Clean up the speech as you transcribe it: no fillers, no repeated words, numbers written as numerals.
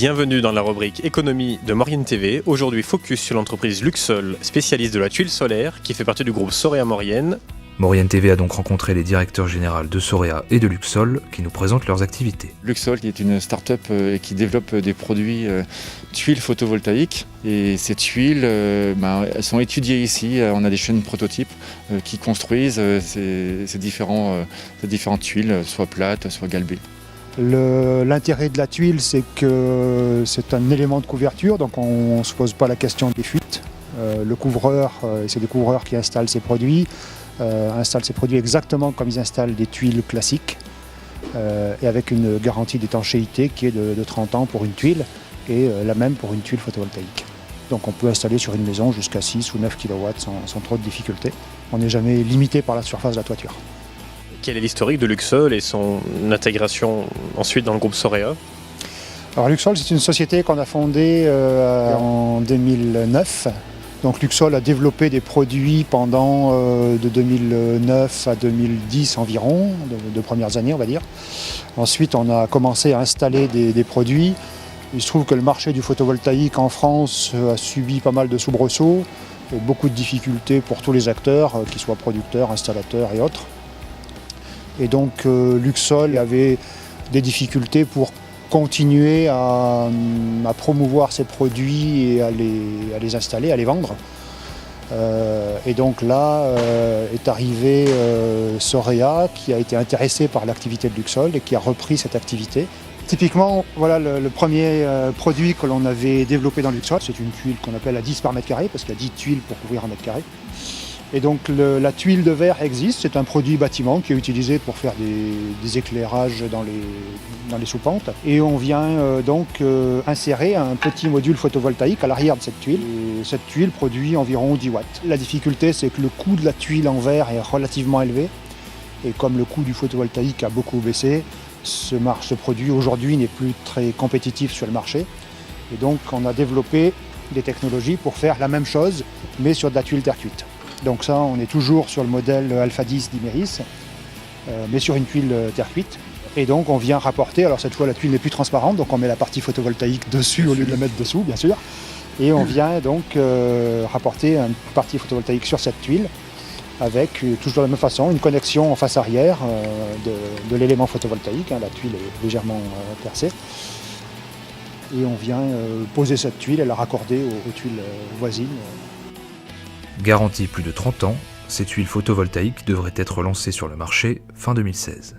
Bienvenue dans la rubrique économie de Maurienne TV. Aujourd'hui, focus sur l'entreprise Luxol, spécialiste de la tuile solaire, qui fait partie du groupe Sorea Maurienne. Maurienne TV a donc rencontré les directeurs généraux de Sorea et de Luxol qui nous présentent leurs activités. Luxol qui est une start-up qui développe des produits tuiles photovoltaïques. Et ces tuiles elles sont étudiées ici. On a des chaînes prototypes qui construisent ces différentes tuiles, soit plates, soit galbées. L'intérêt de la tuile, c'est que c'est un élément de couverture, donc on ne se pose pas la question des fuites. Le couvreur, c'est des couvreurs qui installent ces produits, exactement comme ils installent des tuiles classiques, et avec une garantie d'étanchéité qui est de 30 ans pour une tuile, et la même pour une tuile photovoltaïque. Donc on peut installer sur une maison jusqu'à 6 ou 9 kW sans trop de difficultés. On n'est jamais limité par la surface de la toiture. Quel est l'historique de Luxol et son intégration ensuite dans le groupe Sorea? Alors Luxol, c'est une société qu'on a fondée en 2009. Donc Luxol a développé des produits pendant de 2009 à 2010 environ, de premières années on va dire. Ensuite on a commencé à installer des produits. Il se trouve que le marché du photovoltaïque en France a subi pas mal de soubresauts, et beaucoup de difficultés pour tous les acteurs, qu'ils soient producteurs, installateurs et autres. Et donc Luxol avait des difficultés pour continuer à promouvoir ses produits et à les installer, à les vendre. Et donc là est arrivé Sorea qui a été intéressé par l'activité de Luxol et qui a repris cette activité. Typiquement, voilà le premier produit que l'on avait développé dans Luxol, c'est une tuile qu'on appelle à 10 par mètre carré, parce qu'il y a 10 tuiles pour couvrir un mètre carré. Et donc la tuile de verre existe, c'est un produit bâtiment qui est utilisé pour faire des éclairages dans les sous-pentes. Et on vient insérer un petit module photovoltaïque à l'arrière de cette tuile. Et cette tuile produit environ 10 watts. La difficulté, c'est que le coût de la tuile en verre est relativement élevé. Et comme le coût du photovoltaïque a beaucoup baissé, ce produit aujourd'hui n'est plus très compétitif sur le marché. Et donc on a développé des technologies pour faire la même chose, mais sur de la tuile terre cuite. Donc ça, on est toujours sur le modèle Alpha 10 d'Imerys, mais sur une tuile terre cuite. Et donc on vient rapporter, alors cette fois la tuile n'est plus transparente, donc on met la partie photovoltaïque dessus au lieu de la mettre dessous, bien sûr. Et on vient donc rapporter une partie photovoltaïque sur cette tuile, avec toujours de la même façon, une connexion en face arrière de l'élément photovoltaïque. La tuile est légèrement percée. Et on vient poser cette tuile et la raccorder aux tuiles voisines. Garantie plus de 30 ans, ces tuiles photovoltaïques devraient être lancées sur le marché fin 2016.